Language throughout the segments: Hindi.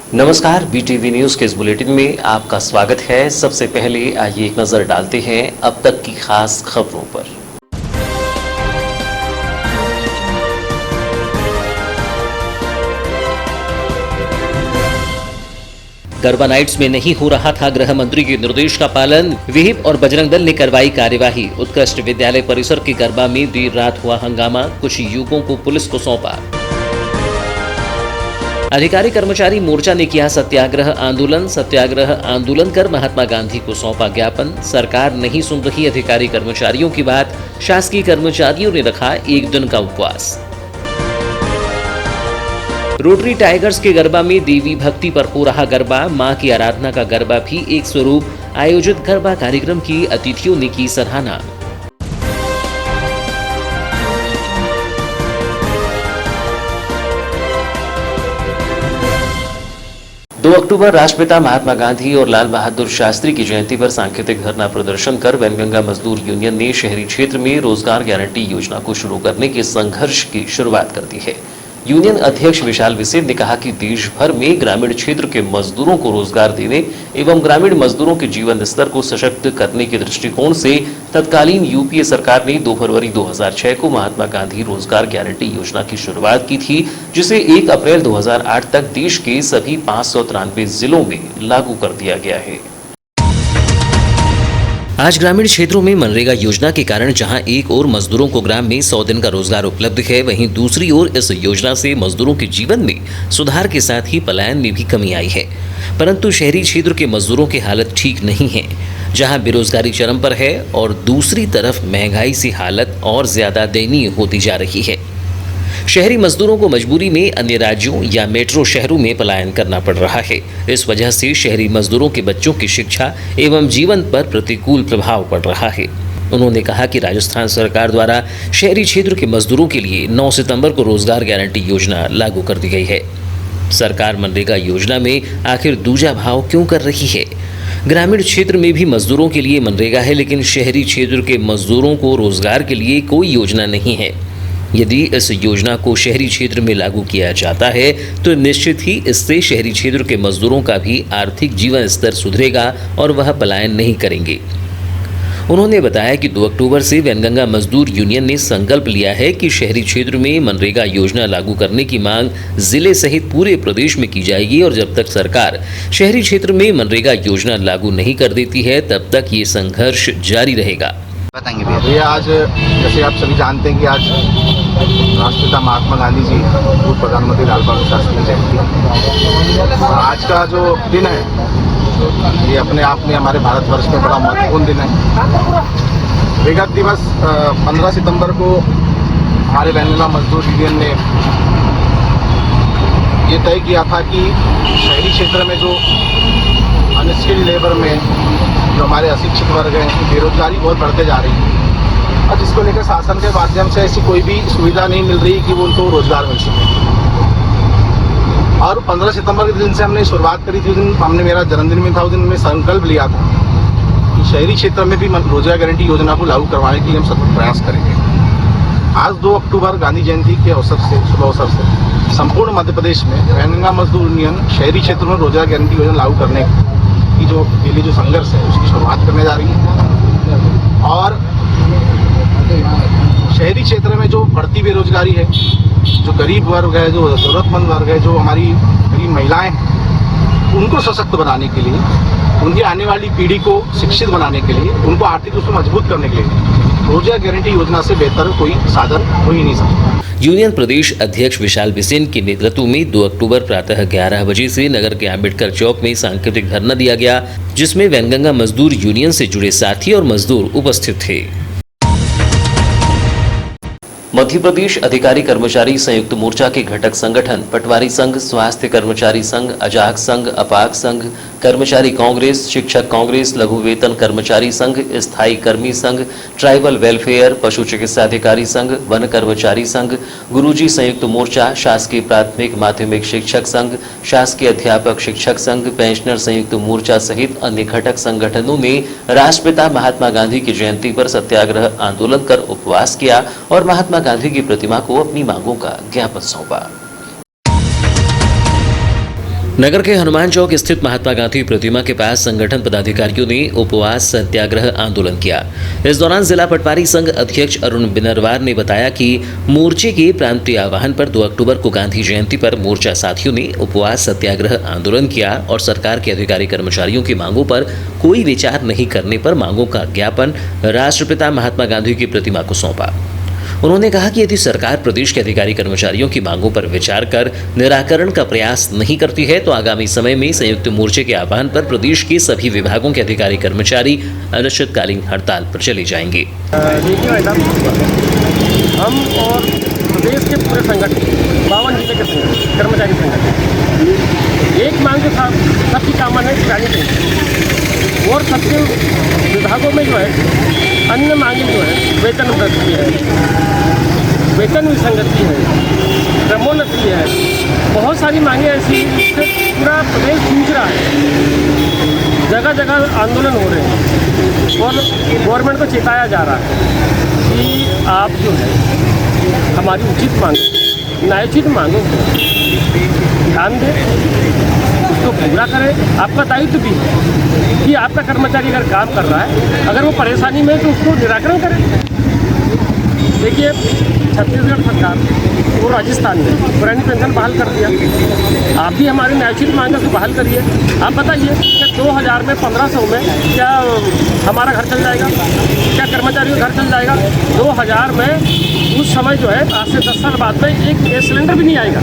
नमस्कार, बीटीवी न्यूज के इस बुलेटिन में आपका स्वागत है। सबसे पहले आइए एक नजर डालते हैं अब तक की खास खबरों पर। गरबा नाइट्स में नहीं हो रहा था गृह मंत्री के निर्देश का पालन, विहिप और बजरंग दल ने करवाई कार्यवाही। उत्कृष्ट विद्यालय परिसर के गरबा में देर रात हुआ हंगामा, कुछ युवकों को पुलिस को सौंपा। अधिकारी कर्मचारी मोर्चा ने किया सत्याग्रह आंदोलन कर महात्मा गांधी को सौंपा ज्ञापन। सरकार नहीं सुन रही अधिकारी कर्मचारियों की बात, शासकीय कर्मचारियों ने रखा एक दिन का उपवास। रोटरी टाइगर्स के गरबा में देवी भक्ति पर हो रहा गरबा, मां की आराधना का गरबा भी एक स्वरूप। आयोजित गरबा कार्यक्रम की अतिथियों ने की सराहना। 2 अक्टूबर राष्ट्रपिता महात्मा गांधी और लाल बहादुर शास्त्री की जयंती पर सांकेतिक धरना प्रदर्शन कर वैनगंगा मजदूर यूनियन ने शहरी क्षेत्र में रोजगार गारंटी योजना को शुरू करने के संघर्ष की शुरुआत कर दी है। यूनियन अध्यक्ष विशाल विसेन ने कहा कि देश भर में ग्रामीण क्षेत्र के मजदूरों को रोजगार देने एवं ग्रामीण मजदूरों के जीवन स्तर को सशक्त करने के दृष्टिकोण से तत्कालीन यूपीए सरकार ने 2 फरवरी 2006 को महात्मा गांधी रोजगार गारंटी योजना की शुरुआत की थी, जिसे 1 अप्रैल 2008 तक देश के सभी 593 जिलों में लागू कर दिया गया है। आज ग्रामीण क्षेत्रों में मनरेगा योजना के कारण जहां एक ओर मजदूरों को ग्राम में 100 दिन का रोजगार उपलब्ध है, वहीं दूसरी ओर इस योजना से मजदूरों के जीवन में सुधार के साथ ही पलायन में भी कमी आई है। परंतु शहरी क्षेत्र के मजदूरों की हालत ठीक नहीं है, जहां बेरोजगारी चरम पर है और दूसरी तरफ महंगाई से हालत और ज्यादा दयनीय होती जा रही है। शहरी मजदूरों को मजबूरी में अन्य राज्यों या मेट्रो शहरों में पलायन करना पड़ रहा है। इस वजह से शहरी मजदूरों के बच्चों की शिक्षा एवं जीवन पर प्रतिकूल प्रभाव पड़ रहा है। उन्होंने कहा कि राजस्थान सरकार द्वारा शहरी क्षेत्र के मजदूरों के लिए 9 सितंबर को रोजगार गारंटी योजना लागू कर दी गई है। सरकार मनरेगा योजना में आखिर दूजा भाव क्यों कर रही है? ग्रामीण क्षेत्र में भी मजदूरों के लिए मनरेगा है, लेकिन शहरी क्षेत्र के मजदूरों को रोजगार के लिए कोई योजना नहीं है। यदि इस योजना को शहरी क्षेत्र में लागू किया जाता है तो निश्चित ही इससे शहरी क्षेत्र के मजदूरों का भी आर्थिक जीवन स्तर सुधरेगा और वह पलायन नहीं करेंगे। उन्होंने बताया कि 2 अक्टूबर से वैनगंगा मजदूर यूनियन ने संकल्प लिया है कि शहरी क्षेत्र में मनरेगा योजना लागू करने की मांग जिले सहित पूरे प्रदेश में की जाएगी और जब तक सरकार शहरी क्षेत्र में मनरेगा योजना लागू नहीं कर देती है तब तक ये संघर्ष जारी रहेगा। बताएंगे भैया। आज जैसे आप सभी जानते हैं कि आज राष्ट्रपिता महात्मा गांधी जी, पूर्व प्रधानमंत्री लाल बहादुर शास्त्री की जयंती। आज का जो दिन है ये अपने आप में हमारे भारतवर्ष में बड़ा महत्वपूर्ण दिन है। विगत दिवस 15 सितंबर को हमारे वैनगंगा मजदूर यूनियन ने ये तय किया था कि शहरी क्षेत्र में जो अनस्किल्ड लेबर में जो हमारे अशिक्षित वर्ग हैं, उसकी बेरोजगारी बहुत बढ़ते जा रही है और जिसको लेकर शासन के माध्यम से ऐसी कोई भी सुविधा नहीं मिल रही कि वो उनको रोजगार मिल सके। और 15 सितंबर के दिन से हमने शुरुआत करी थी। उस दिन हमने, मेरा जन्मदिन में था, उस दिन में संकल्प लिया था कि शहरी क्षेत्र में भी रोजगार गारंटी योजना को लागू करवाने के लिए हम सतत प्रयास करेंगे। आज 2 अक्टूबर गांधी जयंती के अवसर से, शुभ अवसर से संपूर्ण मध्य प्रदेश में वैनगंगा मजदूर यूनियन शहरी क्षेत्र में रोजगार गारंटी योजना लागू करने की जो संघर्ष है उसकी शुरुआत करने जा रही है। और शहरी क्षेत्र में जो बढ़ती बेरोजगारी है, जो गरीब वर्ग है, जो जरूरतमंद वर्ग है, जो हमारी गरीब महिलाएं हैं, उनको सशक्त बनाने के लिए, उनकी आने वाली पीढ़ी को शिक्षित बनाने के लिए, उनको आर्थिक रूप से मजबूत करने के लिए रोजगार गारंटी योजना से बेहतर कोई साधन हो ही नहीं सकता। यूनियन प्रदेश अध्यक्ष विशाल विसेन के नेतृत्व में 2 अक्टूबर प्रातः 11 बजे से नगर के अंबेडकर चौक में सांकेतिक धरना दिया गया, जिसमें वैनगंगा मजदूर यूनियन से जुड़े साथी और मजदूर उपस्थित थे। मध्य प्रदेश अधिकारी कर्मचारी संयुक्त मोर्चा के घटक संगठन पटवारी संघ, स्वास्थ्य कर्मचारी संघ, अजाक संघ, अपाक संघ, कर्मचारी कांग्रेस, शिक्षक कांग्रेस, लघु वेतन कर्मचारी संघ, स्थायी कर्मी संघ, ट्राइबल वेलफेयर, पशु चिकित्सा अधिकारी संघ, वन कर्मचारी संघ, गुरुजी संयुक्त मोर्चा, शासकीय प्राथमिक माध्यमिक शिक्षक संघ, शासकीय अध्यापक शिक्षक संघ, पेंशनर संयुक्त मोर्चा सहित अन्य घटक संगठनों ने राष्ट्रपिता महात्मा गांधी की जयंती पर सत्याग्रह आंदोलन कर उपवास किया और महात्मा गांधी की प्रतिमा को अपनी मांगों का ज्ञापन सौंपा। नगर के हनुमान चौक स्थित महात्मा गांधी प्रतिमा के पास संगठन पदाधिकारियों ने उपवास सत्याग्रह आंदोलन किया। इस दौरान जिला पटवारी संघ अध्यक्ष अरुण बिनरवार ने बताया कि मोर्चे के प्रांतीय आह्वान पर 2 अक्टूबर को गांधी जयंती पर मोर्चा साथियों ने उपवास सत्याग्रह आंदोलन किया और सरकार के अधिकारी कर्मचारियों की मांगों पर कोई विचार नहीं करने पर मांगों का ज्ञापन राष्ट्रपिता महात्मा गांधी की प्रतिमा को सौंपा। उन्होंने कहा कि यदि सरकार प्रदेश के अधिकारी कर्मचारियों की मांगों पर विचार कर निराकरण का प्रयास नहीं करती है तो आगामी समय में संयुक्त मोर्चे के आह्वान पर प्रदेश के सभी विभागों के अधिकारी कर्मचारी अनिश्चितकालीन हड़ताल पर चले जाएंगे। देखिए मैडम, हम और प्रदेश के पूरे संगठन 52 जिले के संगठन कर्मचारी संगठन एक मांग के साथ सबकी कामना है जानी चाहिए और सबके विभागों में जो है अन्य मांगे जो है वेतन वृद्धि है, वेतन विसंगति है, क्रमोन्नति है, बहुत सारी मांगे ऐसी जिससे पूरा प्रदेश जूझ रहा है। जगह जगह आंदोलन हो रहे हैं और गवर्नमेंट को चेताया जा रहा है कि आप जो है हमारी उचित मांग न्यायोचित मांगों को ध्यान दें, उसको पूरा करें। आपका दायित्व भी है कि आपका कर्मचारी अगर काम कर रहा है, अगर वो परेशानी में है तो उसको निराकरण करें। देखिए, छत्तीसगढ़ सरकार और राजस्थान ने पुरानी पेंशन बहाल कर दिया। आप भी हमारी न्यायोचित मांगों को बहाल करिए। आप बताइए कि 2000 में 1500 में क्या हमारा घर चल जाएगा? क्या कर्मचारियों का घर चल जाएगा? 2000 में उस समय जो है आज से 10 साल बाद में एक गैस सिलेंडर भी नहीं आएगा,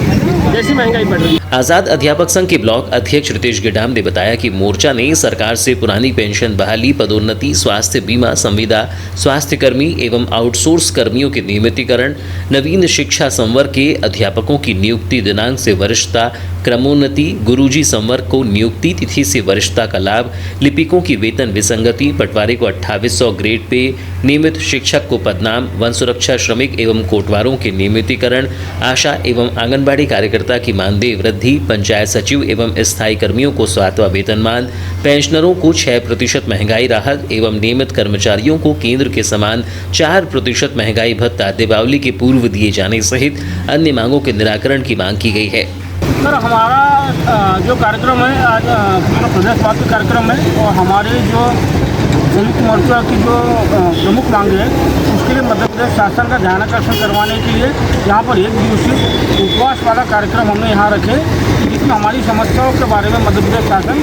जैसी महंगाई बढ़ रही है। आजाद अध्यापक संघ के ब्लॉक अध्यक्ष रितेश गिडाम ने बताया कि मोर्चा ने सरकार से पुरानी पेंशन बहाली, पदोन्नति, स्वास्थ्य बीमा, संविदा, स्वास्थ्य कर्मी एवं आउटसोर्स कर्मियों के नियमितीकरण, नवीन शिक्षा संवर्ग के अध्यापकों की नियुक्ति दिनांक से वरिष्ठता, क्रमोन्नति, गुरुजी संवर्ग को नियुक्ति तिथि से वरिष्ठता का लाभ, लिपिकों की वेतन विसंगति, पटवारी को 2800 ग्रेड पे, नियमित शिक्षक को पदनाम, वन सुरक्षा श्रमिक एवं कोटवारों के नियमितीकरण, आशा एवं आंगनबाड़ी कार्यकर्ता की मानदेय वृद्धि, पंचायत सचिव एवं स्थायी कर्मियों को 7वां वेतनमान, पेंशनरों को 6% महंगाई राहत एवं नियमित कर्मचारियों को केंद्र के समान 4% महंगाई भत्ता दीपावली के पूर्व दिए जाने सहित अन्य मांगों के निराकरण की मांग की गई है। सर, हमारा जो कार्यक्रम है आज पूरा प्रदेशव्यापी कार्यक्रम है और हमारे जो संयुक्त मोर्चा की जो प्रमुख मांग है उसके लिए मध्य प्रदेश शासन का ध्यान आकर्षण करवाने के लिए यहाँ पर 1 दिवसीय उपवास वाला कार्यक्रम हमने यहाँ रखे, जिसमें हमारी समस्याओं के बारे में मध्य प्रदेश शासन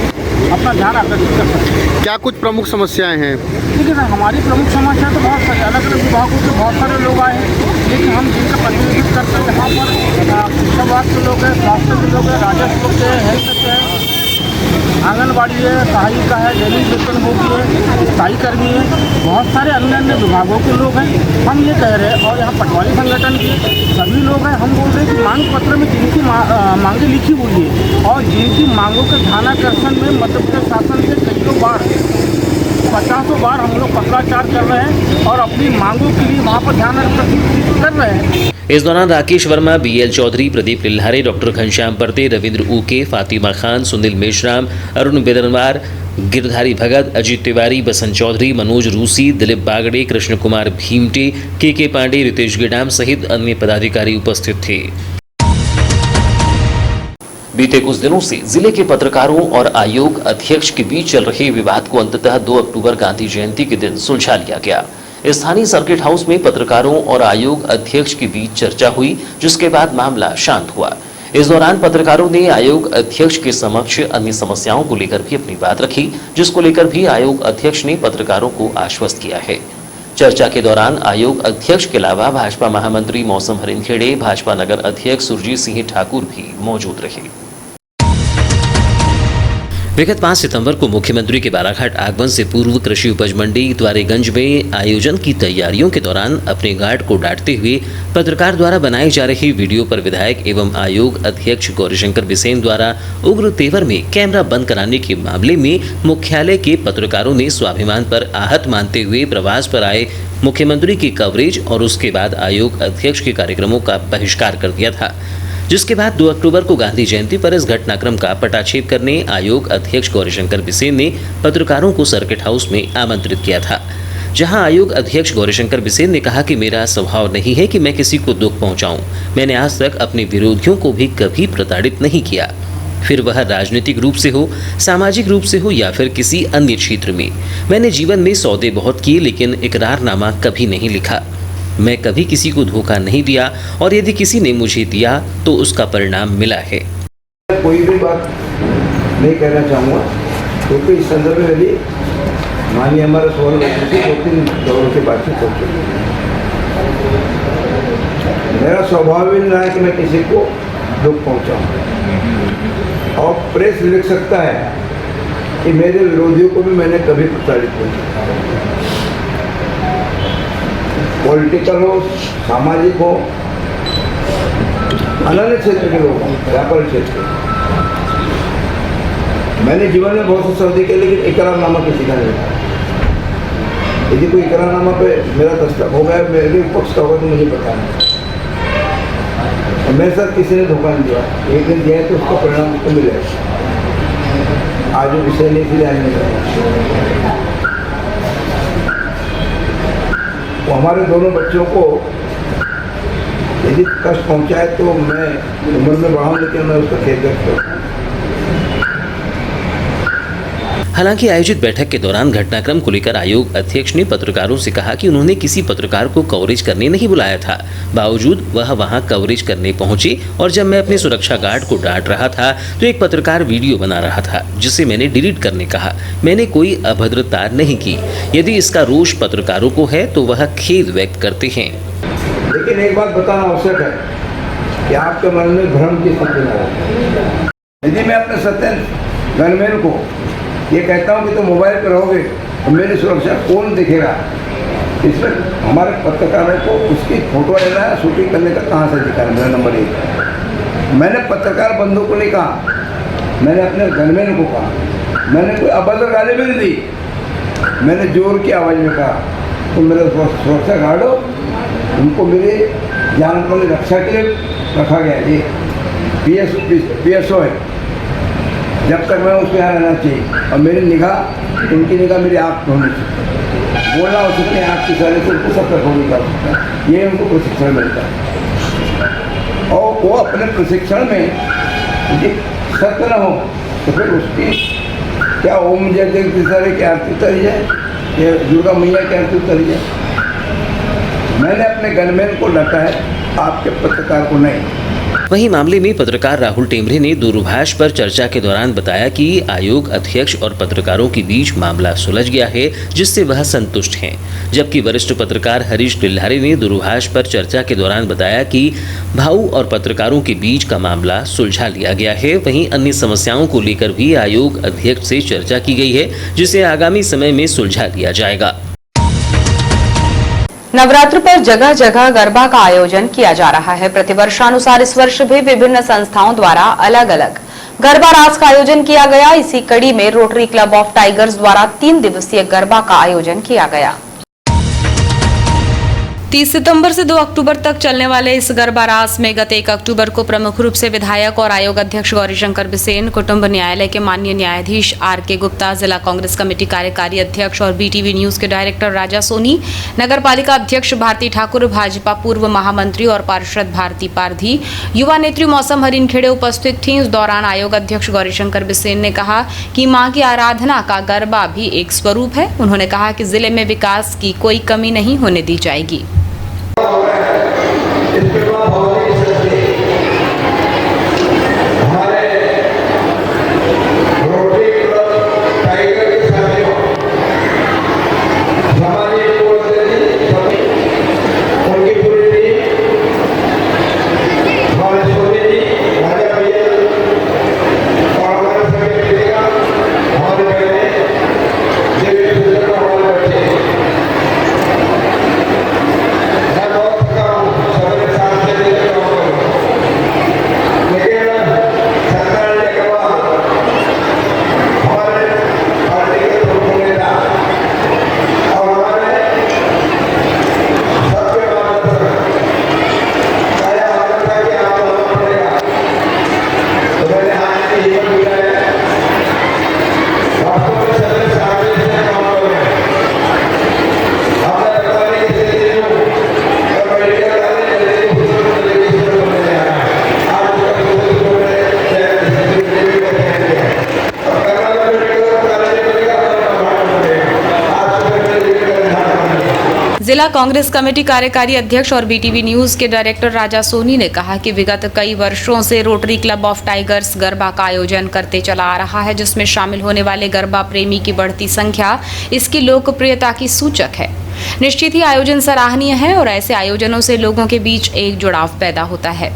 अपना ध्यान आकर्षित कर सकते। क्या कुछ प्रमुख समस्याएं हैं? देखिए सर, हमारी प्रमुख समस्या तो बहुत सारी अलग अलग विभागों से बहुत सारे लोग आए हैं, लेकिन हम जिनका प्रतिनिधित्व करते हैं यहाँ पर शिक्षा विभाग के लोग हैं, स्वास्थ्य के लोग हैं, राजस्व के हैं, हेल्थ के हैं, आंगनबाड़ी है, सहायिका है, दैनिक वेतन भोगी है, स्थायी कर्मी है, बहुत सारे अन्य अन्य विभागों के लोग हैं। हम ये कह रहे हैं और यहाँ पटवारी संगठन के सभी लोग हैं, हम बोल रहे हैं कि मांग पत्र में जिनकी मांगे लिखी हुई है और जिनकी मांगों के ध्यानाकर्षण में मध्य प्रदेश शासन से कईयों बार 50 बार हम लोग पत्राचार कर रहे हैं और अपनी मांगों के लिए वहाँ पर ध्यान आकर्षित कर रहे हैं। इस दौरान राकेश वर्मा, BL चौधरी, प्रदीप लिल्हारे, डॉक्टर घनश्याम परते, रविंद्र ऊके, फातिमा खान, सुनील मेश्राम, अरुण बिरनवार, गिरधारी भगत, अजीत तिवारी, बसंत चौधरी, मनोज रूसी, दिलीप बागड़े, कृष्ण कुमार भीमटे, के पांडे, रितेश गिडाम सहित अन्य पदाधिकारी उपस्थित थे। बीते कुछ दिनों से जिले के पत्रकारों और आयोग अध्यक्ष के बीच चल रहे विवाद को अंततः 2 अक्टूबर गांधी जयंती के दिन सुलझा लिया गया। स्थानीय सर्किट हाउस में पत्रकारों और आयोग अध्यक्ष के बीच चर्चा हुई, जिसके बाद मामला शांत हुआ। इस दौरान पत्रकारों ने आयोग अध्यक्ष के समक्ष अन्य समस्याओं को लेकर भी अपनी बात रखी, जिसको लेकर भी आयोग अध्यक्ष ने पत्रकारों को आश्वस्त किया है। चर्चा के दौरान आयोग अध्यक्ष के अलावा भाजपा महामंत्री मौसम हरिनखेड़े, भाजपा नगर अध्यक्ष सुरजीत सिंह ठाकुर भी मौजूद रहे। विगत 5 सितंबर को मुख्यमंत्री के बालाघाट आगमन से पूर्व कृषि उपज मंडी द्वारेगंज में आयोजन की तैयारियों के दौरान अपने गार्ड को डांटते हुए पत्रकार द्वारा बनाई जा रही वीडियो पर विधायक एवं आयोग अध्यक्ष गौरीशंकर बिसेन द्वारा उग्र तेवर में कैमरा बंद कराने के मामले में मुख्यालय के पत्रकारों ने स्वाभिमान पर आहत मानते हुए प्रवास पर आए मुख्यमंत्री की कवरेज और उसके बाद आयोग अध्यक्ष के कार्यक्रमों का बहिष्कार कर दिया था, जिसके बाद 2 अक्टूबर को गांधी जयंती पर इस घटनाक्रम का पटाक्षेप करने आयोग अध्यक्ष गौरीशंकर बिसेन ने पत्रकारों को सर्किट हाउस में आमंत्रित किया था, जहां आयोग अध्यक्ष गौरीशंकर बिसेन ने कहा कि मेरा स्वभाव नहीं है कि मैं किसी को दुख पहुंचाऊं। मैंने आज तक अपने विरोधियों को भी कभी प्रताड़ित नहीं किया। फिर वह राजनीतिक रूप से हो, सामाजिक रूप से हो या फिर किसी अन्य क्षेत्र में। मैंने जीवन में सौदे बहुत किए लेकिन इकरारनामा कभी नहीं लिखा। मैं कभी किसी को धोखा नहीं दिया और यदि किसी ने मुझे दिया तो उसका परिणाम मिला है। कोई भी बात नहीं कहना चाहूँगा क्योंकि इस संदर्भ में यदि माननीय हमारे सवाल से 2-3 दौरों की बातचीत हो चुकी है। मेरा स्वभाव ही नहीं रहा है कि मैं किसी को दुख पहुँचाऊँ और प्रेस लिख सकता है कि मेरे विरोधियों को भी मैंने कभी प्रताड़ित नहीं किया। पॉलिटिकल हो, सामाजिक हो, अन्य क्षेत्र के लोग हों, व्यापारिक क्षेत्र के, मैंने जीवन में बहुत से सौदे किए लेकिन इकरारनामा किसी का नहीं लिखा। यदि कोई इकरारनामा पे मेरा दस्तखत हो गया, मेरे पक्ष का होगा तो मुझे बताना। और मेरे साथ किसी ने धोखा नहीं दिया। एक दिन दिया तो उसका परिणाम उसको मिलेगा। आज वो विषय नहीं इसलिए आने लगा। वो हमारे दोनों बच्चों को यदि कष्ट पहुंचाए तो मैं उम्र में बढ़ाऊं लेकिन मैं उसका खेद व्यक्त करूँ। हालांकि आयोजित बैठक के दौरान घटनाक्रम को लेकर आयोग अध्यक्ष ने पत्रकारों से कहा कि उन्होंने किसी पत्रकार को कवरेज करने नहीं बुलाया था। बावजूद वह वहां कवरेज करने पहुंचे और जब मैं अपने सुरक्षा गार्ड को डांट रहा था तो एक पत्रकार वीडियो बना रहा था जिसे मैंने डिलीट करने कहा। मैंने कोई अभद्रता नहीं की। यदि इसका रोष पत्रकारों को है तो वह खेद व्यक्त करते हैं। लेकिन एक बात बताना आवश्यक है कि आपके मन में भ्रम की स्थिति न हो। यदि मैं अपने सत्य गनमैन को ये कहता हूँ कि तुम मोबाइल पर रहोगे तो मेरी सुरक्षा कौन देखेगा, इसमें हमारे पत्रकारों को उसकी फोटो लेना है, शूटिंग करने का कहाँ से अधिकार है। मेरा नंबर 1। मैंने पत्रकार बंधु को नहीं कहा, मैंने अपने गनमैन को कहा। मैंने कोई अभद्र गाली भी नहीं दी। मैंने जोर की आवाज़ में कहा तुम मेरे सुरक्षा गार्ड हो, उनको मेरी जान को रक्षा के लिए रखा गया। ये PSO है, जब तक मैं उसके यहाँ रहना चाहिए। और मेरी निगाह, उनकी निगाह मेरी आँख पे होनी चाहिए। बोलना हो सकते हैं आँख की सारे से उनको सब तक होने का सकता है। ये उनको प्रशिक्षण मिलता है और वो अपने प्रशिक्षण में यदि सत्य न हो तो फिर उसकी क्या ओम जय जगदीश सारे की आरती उतारी जाए या दुर्गा मैया की आरती उतारी जाए। मैंने अपने गनमैन को डांटा है, आपके पत्रकार को नहीं। वहीं मामले में पत्रकार राहुल टेमरे ने दूरभाष पर चर्चा के दौरान बताया कि आयोग अध्यक्ष और पत्रकारों के बीच मामला सुलझ गया है जिससे वह संतुष्ट हैं। जबकि वरिष्ठ पत्रकार हरीश टिल्हारे ने दूरभाष पर चर्चा के दौरान बताया कि भाऊ और पत्रकारों के बीच का मामला सुलझा लिया गया है। वहीं अन्य समस्याओं को लेकर भी आयोग अध्यक्ष से चर्चा की गई है जिसे आगामी समय में सुलझा लिया जाएगा। नवरात्र पर जगह जगह गरबा का आयोजन किया जा रहा है। प्रतिवर्षानुसार इस वर्ष भी विभिन्न संस्थाओं द्वारा अलग अलग गरबा रास का आयोजन किया गया। इसी कड़ी में रोटरी क्लब ऑफ टाइगर्स द्वारा 3 दिवसीय गरबा का आयोजन किया गया। 30 सितंबर से 2 अक्टूबर तक चलने वाले इस गरबा रास में गत 1 अक्टूबर को प्रमुख रूप से विधायक और आयोग अध्यक्ष गौरीशंकर बिसेन, कुटुंब न्यायालय के माननीय न्यायाधीश RK गुप्ता, जिला कांग्रेस कमेटी कार्यकारी अध्यक्ष और BTV न्यूज के डायरेक्टर राजा सोनी, नगर पालिका अध्यक्ष भारती ठाकुर, भाजपा पूर्व महामंत्री और पार्षद भारती पारधी, युवा नेत्री मौसम हरिनखेड़े उपस्थित थी। इस दौरान आयोग अध्यक्ष गौरीशंकर बिसेन ने कहा कि मां की आराधना का गरबा भी एक स्वरूप है। उन्होंने कहा कि जिले में विकास की कोई कमी नहीं होने दी जाएगी। जिला कांग्रेस कमेटी कार्यकारी अध्यक्ष और बीटीवी न्यूज के डायरेक्टर राजा सोनी ने कहा कि विगत कई वर्षों से rotary club of tigers garba का आयोजन करते चला आ रहा है, जिसमें शामिल होने वाले गरबा प्रेमी की बढ़ती संख्या इसकी लोकप्रियता की सूचक है। निश्चित ही आयोजन सराहनीय है और ऐसे आयोजनों से लोगों के बीच एक जुड़ाव पैदा होता है।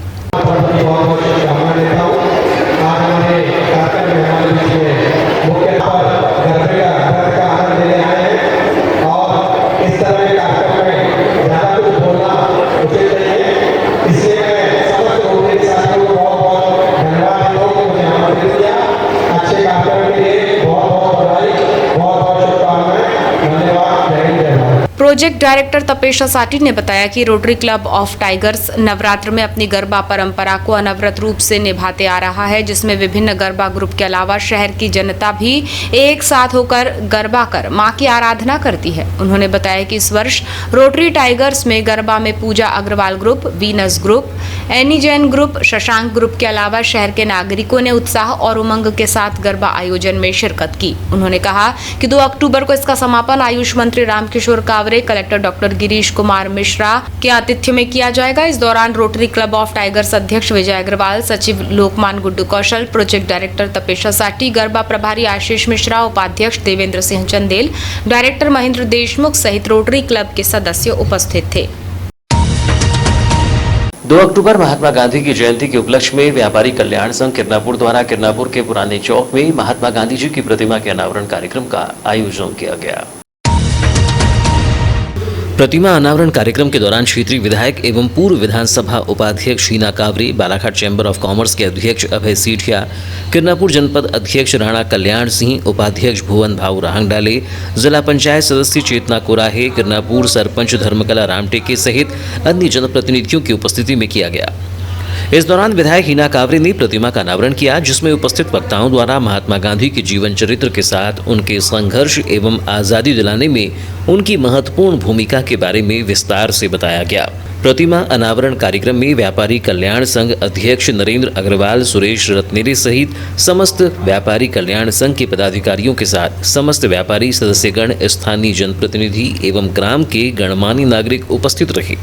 प्रोजेक्ट डायरेक्टर तपेशा साटी ने बताया कि rotary club of tigers Navratra में अपनी गरबा परंपरा को अनवरत रूप से निभाते आ रहा है, जिसमें विभिन्न गरबा ग्रुप के अलावा शहर की जनता भी एक साथ होकर गरबा कर मां की आराधना करती है। उन्होंने बताया कि इस वर्ष रोटरी टाइगर्स में गरबा में Pooja Agarwal group, Venus group, Annie Jain group, Shashank group के अलावा शहर के नागरिकों ने उत्साह और उमंग के साथ गरबा आयोजन में शिरकत की। उन्होंने कहा कि 2 अक्टूबर को इसका समापन आयुष मंत्री रामकिशोर कावरे, कलेक्टर डॉक्टर गिरीश कुमार मिश्रा के आतिथ्य में किया जाएगा। इस दौरान रोटरी क्लब ऑफ टाइगर्स अध्यक्ष विजय अग्रवाल, सचिव लोकमान गुड्डू कौशल, प्रोजेक्ट डायरेक्टर तपेशा साटी, गरबा प्रभारी आशीष मिश्रा, उपाध्यक्ष देवेंद्र सिंह चंदेल, डायरेक्टर महेंद्र देशमुख सहित रोटरी क्लब के सदस्य उपस्थित थे। 2 अक्टूबर महात्मा गांधी की जयंती के उपलक्ष्य में व्यापारी कल्याण संघ किरनापुर द्वारा किरनापुर के पुराने चौक में महात्मा गांधी जी की प्रतिमा के अनावरण कार्यक्रम का आयोजन किया गया। प्रतिमा अनावरण कार्यक्रम के दौरान क्षेत्रीय विधायक एवं पूर्व विधानसभा उपाध्यक्ष Heena Kaware, Balaghat chamber of commerce के अध्यक्ष अभय सीठिया, किरनापुर जनपद अध्यक्ष राणा कल्याण सिंह, उपाध्यक्ष भुवन भाऊ राहंगडाले, जिला पंचायत सदस्य चेतना कोराहे, किरनापुर सरपंच धर्मकला रामटेके सहित अन्य जनप्रतिनिधियों की उपस्थिति में किया गया। इस दौरान विधायक हीना कावरे ने प्रतिमा का अनावरण किया, जिसमें उपस्थित वक्ताओं द्वारा महात्मा गांधी के जीवन चरित्र के साथ उनके संघर्ष एवं आजादी दिलाने में उनकी महत्वपूर्ण भूमिका के बारे में विस्तार से बताया गया। प्रतिमा अनावरण कार्यक्रम में व्यापारी कल्याण संघ अध्यक्ष नरेंद्र अग्रवाल, सुरेश रत्नेरे सहित समस्त व्यापारी कल्याण संघ के पदाधिकारियों के साथ समस्त व्यापारी सदस्यगण, स्थानीय जनप्रतिनिधि एवं ग्राम के गणमान्य नागरिक उपस्थित रहे।